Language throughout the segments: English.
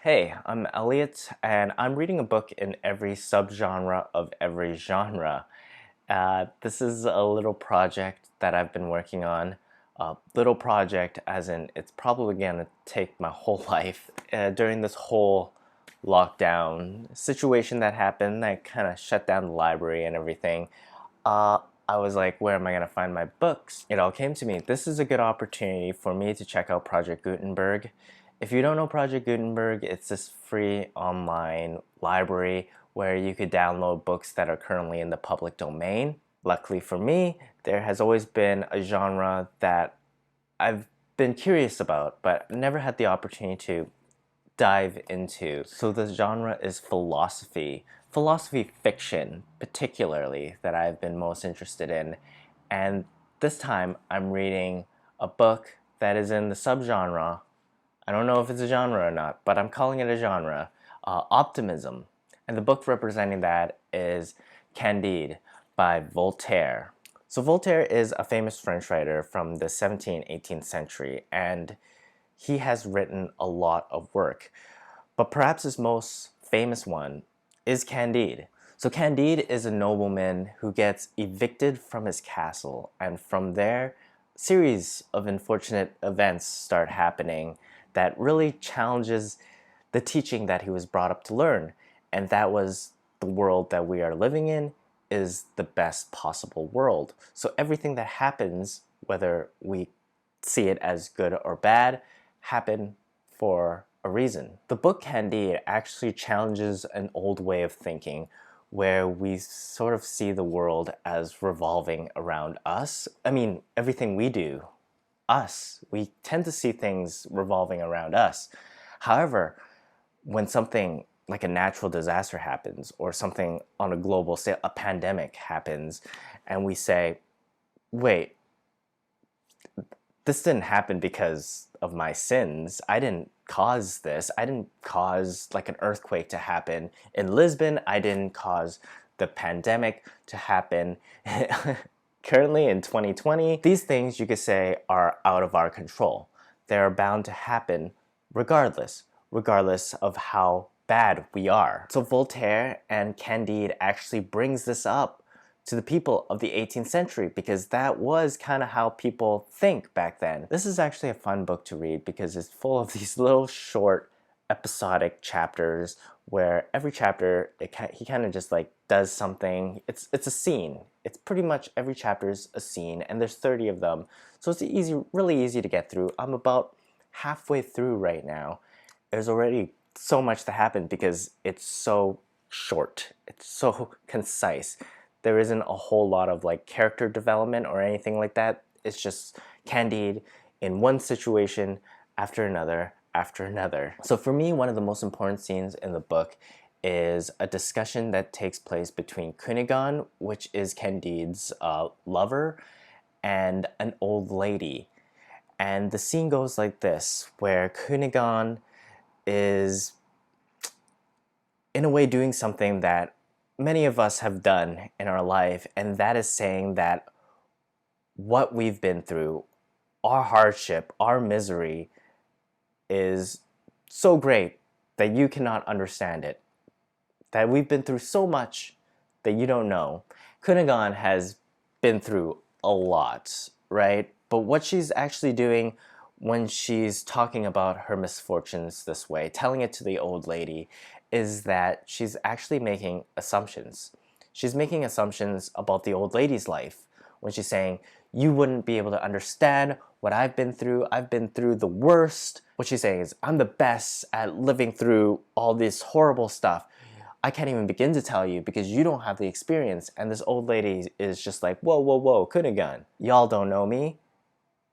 Hey, I'm Elliot, and I'm reading a book in every subgenre of every genre. This is a little project that I've been working on. Little project, as in it's probably gonna take my whole life. During this whole lockdown situation that happened, that kind of shut down the library and everything. Uh, I was like, where am I gonna find my books? It all came to me. This is a good opportunity for me to check out Project Gutenberg. If you don't know Project Gutenberg, it's this free online library where you could download books that are currently in the public domain. Luckily for me, there has always been a genre that I've been curious about, but never had the opportunity to dive into. So the genre is philosophy fiction, particularly, that I've been most interested in. And this time I'm reading a book that is in the subgenre. I don't know if it's a genre or not, but I'm calling it a genre, Optimism. And the book representing that is Candide by Voltaire. So Voltaire is a famous French writer from the 17th, 18th century, and he has written a lot of work. But perhaps his most famous one is Candide. So Candide is a nobleman who gets evicted from his castle, and from there, a series of unfortunate events start happening that really challenges the teaching that he was brought up to learn. And that was the world that we are living in is the best possible world. So everything that happens, whether we see it as good or bad, happen for a reason. The book Candide actually challenges an old way of thinking where we sort of see the world as revolving around us. I mean, everything we do, us. We tend to see things revolving around us. However, when something like a natural disaster happens or something on a global scale, a pandemic happens, and we say, wait, this didn't happen because of my sins. I didn't cause this. I didn't cause like an earthquake to happen in Lisbon. I didn't cause the pandemic to happen currently in 2020. These things you could say are out of our control. They're bound to happen regardless of how bad we are. So Voltaire and Candide actually brings this up to the people of the 18th century because that was kind of how people think back then. This is actually a fun book to read because it's full of these little short episodic chapters where every chapter he kind of just like does something. It's a scene. It's pretty much every chapter is a scene, and there's 30 of them. So it's really easy to get through. I'm about halfway through right now. There's already so much to happen because it's so short. It's so concise. There isn't a whole lot of like character development or anything like that. It's just Candide in one situation after another after another. So for me, one of the most important scenes in the book is a discussion that takes place between Cunegonde, which is Candide's lover, and an old lady. And the scene goes like this, where Cunegonde is in a way doing something that many of us have done in our life, and that is saying that what we've been through, our hardship, our misery, is so great that you cannot understand it. That we've been through so much that you don't know. Cunegonde has been through a lot, right? But what she's actually doing when she's talking about her misfortunes this way, telling it to the old lady, is that she's actually making assumptions. She's making assumptions about the old lady's life when she's saying, you wouldn't be able to understand what I've been through. I've been through the worst. What she's saying is, I'm the best at living through all this horrible stuff. I can't even begin to tell you because you don't have the experience. And this old lady is just like, whoa, whoa, whoa, Cunegonde. Y'all don't know me.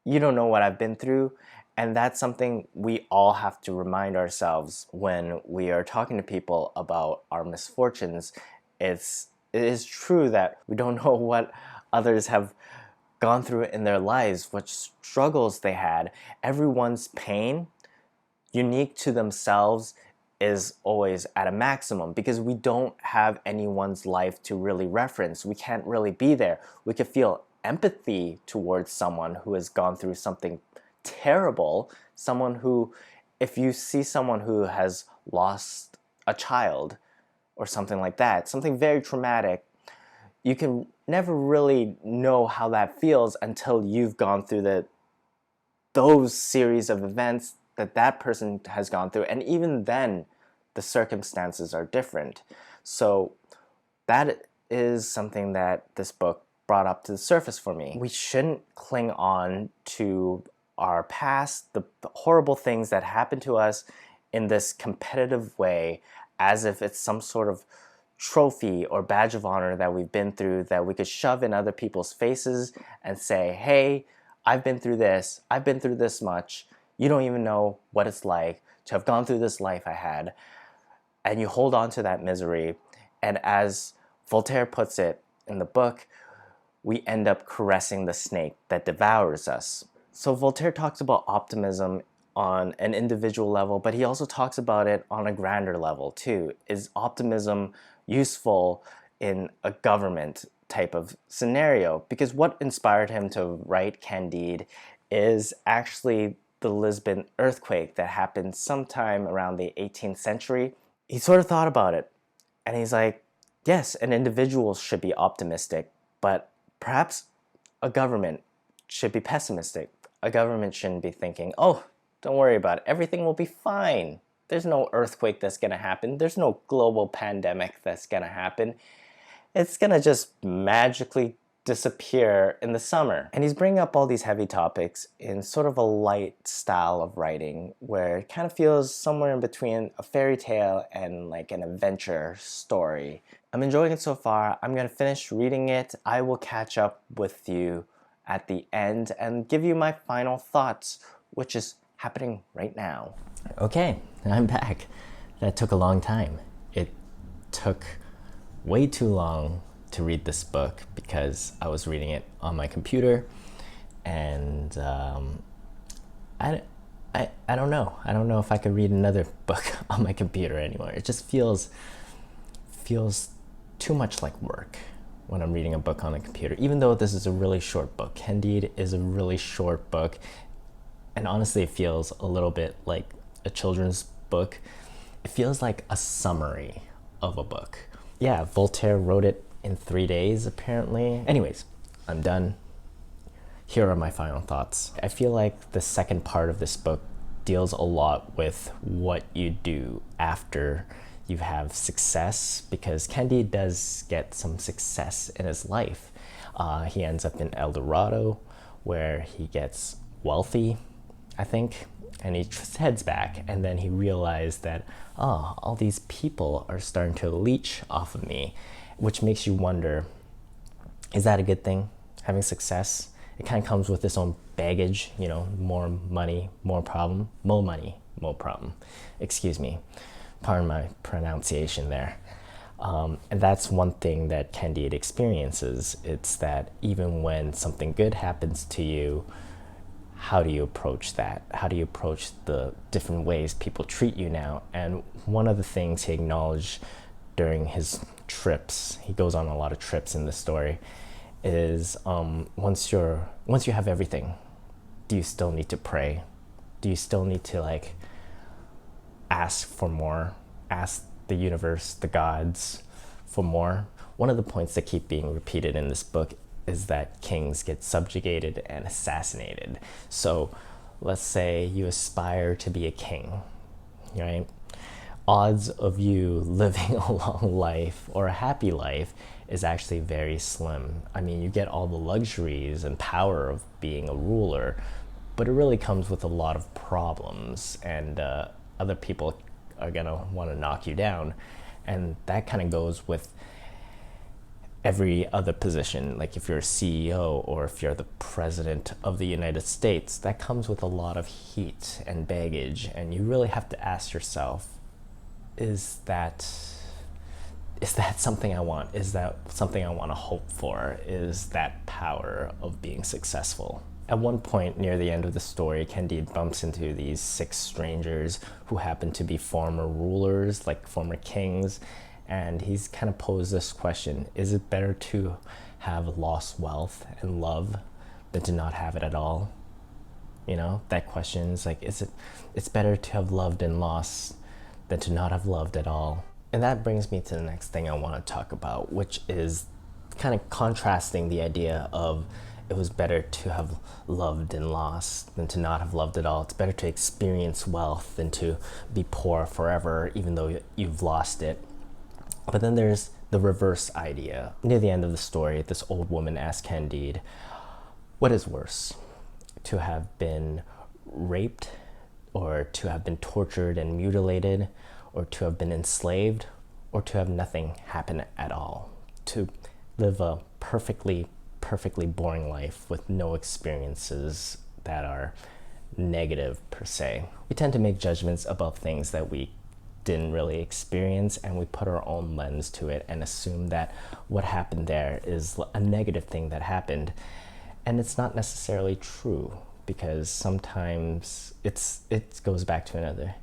You don't know what I've been through. And that's something we all have to remind ourselves when we are talking to people about our misfortunes. It is true that we don't know what others have gone through in their lives, what struggles they had. Everyone's pain, unique to themselves, is always at a maximum because we don't have anyone's life to really reference. We can't really be there. We could feel empathy towards someone who has gone through something terrible, someone who, if you see someone who has lost a child or something like that, something very traumatic, you can never really know how that feels until you've gone through those series of events that person has gone through. And even then, the circumstances are different. So that is something that this book brought up to the surface for me. We shouldn't cling on to our past, the horrible things that happened to us in this competitive way, as if it's some sort of trophy or badge of honor that we've been through that we could shove in other people's faces and say, hey, I've been through this much. You don't even know what it's like to have gone through this life I had. And you hold on to that misery. And as Voltaire puts it in the book, we end up caressing the snake that devours us. So Voltaire talks about optimism on an individual level, but he also talks about it on a grander level too. Is optimism useful in a government type of scenario? Because what inspired him to write Candide is actually the Lisbon earthquake that happened sometime around the 18th century. He sort of thought about it, and he's like, yes, an individual should be optimistic, but perhaps a government should be pessimistic. A government shouldn't be thinking, oh, don't worry about it, everything will be fine. There's no earthquake that's gonna happen. There's no global pandemic that's gonna happen. It's gonna just magically disappear in the summer. And he's bringing up all these heavy topics in sort of a light style of writing where it kind of feels somewhere in between a fairy tale and like an adventure story. I'm enjoying it so far. I'm gonna finish reading it. I will catch up with you at the end and give you my final thoughts, which is happening right now. Okay, I'm back. That took a long time. It took way too long to read this book because I was reading it on my computer, and I don't know. I don't know if I could read another book on my computer anymore. It just feels too much like work when I'm reading a book on a computer, even though this is a really short book. Candide is a really short book, and honestly, it feels a little bit like a children's book. It feels like a summary of a book. Yeah, Voltaire wrote it in 3 days, apparently. Anyways, I'm done. Here are my final thoughts. I feel like the second part of this book deals a lot with what you do after you have success, because Candide does get some success in his life. He ends up in El Dorado, where he gets wealthy, I think, and he just heads back, and then he realized that, oh, all these people are starting to leech off of me, which makes you wonder, is that a good thing, having success? It kind of comes with its own baggage, you know, more money, more problem, more money, more problem. Excuse me, pardon my pronunciation there. And that's one thing that Candide experiences. It's that even when something good happens to you, how do you approach that? How do you approach the different ways people treat you now? And one of the things he acknowledged during his trips, he goes on a lot of trips in the story, is once you have everything, do you still need to pray? Do you still need to like ask for more? Ask the universe, the gods for more? One of the points that keep being repeated in this book is that kings get subjugated and assassinated. So let's say you aspire to be a king, right? Odds of you living a long life or a happy life is actually very slim. I mean, you get all the luxuries and power of being a ruler, but it really comes with a lot of problems, and other people are gonna want to knock you down. And that kind of goes with every other position. Like if you're a CEO or if you're the president of the United States, that comes with a lot of heat and baggage, and you really have to ask yourself, is that something I want? Is that something I want to hope for? Is that power of being successful? At one point near the end of the story, Candide bumps into these 6 strangers who happen to be former rulers, like former kings, and he's kind of posed this question: is it better to have lost wealth and love than to not have it at all? You know, that question is like, it's better to have loved and lost than to not have loved at all. And that brings me to the next thing I want to talk about, which is kind of contrasting the idea of it was better to have loved and lost than to not have loved at all. It's better to experience wealth than to be poor forever, even though you've lost it. But then there's the reverse idea. Near the end of the story, this old woman asked Candide, what is worse, to have been raped, or to have been tortured and mutilated, or to have been enslaved, or to have nothing happen at all? To live a perfectly boring life with no experiences that are negative per se. We tend to make judgments about things that we didn't really experience, and we put our own lens to it and assume that what happened there is a negative thing that happened. And it's not necessarily true, because sometimes it goes back to another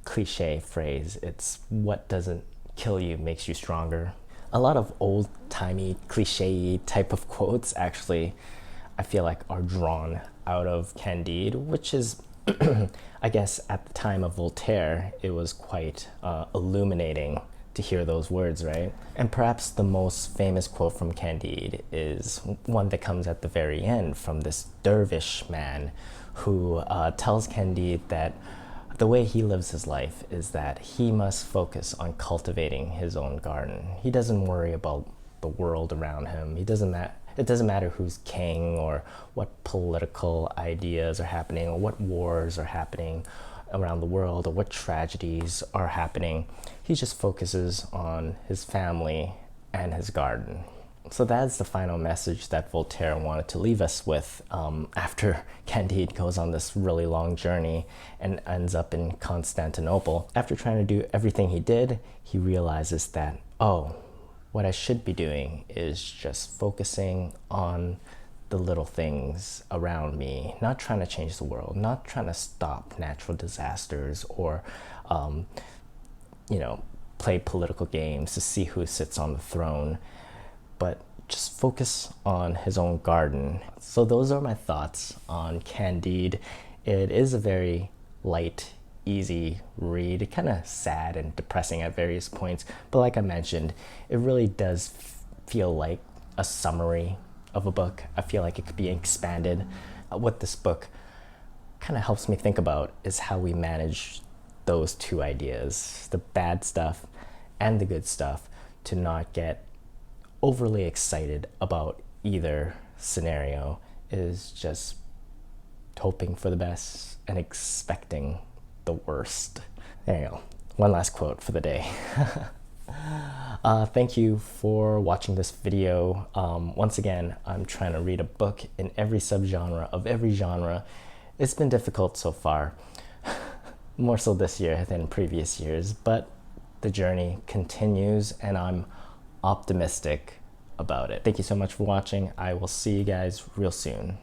cliche phrase. It's what doesn't kill you makes you stronger. A lot of old-timey, cliche type of quotes actually, I feel like, are drawn out of Candide, which is, I guess at the time of Voltaire, it was quite illuminating to hear those words, right? And perhaps the most famous quote from Candide is one that comes at the very end from this dervish man who tells Candide that the way he lives his life is that he must focus on cultivating his own garden. He doesn't worry about the world around him. It doesn't matter who's king or what political ideas are happening or what wars are happening around the world or what tragedies are happening. He just focuses on his family and his garden. So that's the final message that Voltaire wanted to leave us with after Candide goes on this really long journey and ends up in Constantinople. After trying to do everything he did, he realizes that, oh, what I should be doing is just focusing on the little things around me, not trying to change the world, not trying to stop natural disasters or, play political games to see who sits on the throne, but just focus on his own garden. So those are my thoughts on Candide. It is a very light, easy read, kind of sad and depressing at various points, but like I mentioned, it really does feel like a summary of a book. I feel like it could be expanded. What this book kind of helps me think about is how we manage those two ideas, the bad stuff and the good stuff, to not get overly excited about either scenario, is just hoping for the best and expecting the worst. There you go. One last quote for the day. Thank you for watching this video. Once again, I'm trying to read a book in every subgenre of every genre. It's been difficult so far, more so this year than previous years, but the journey continues and I'm optimistic about it. Thank you so much for watching. I will see you guys real soon.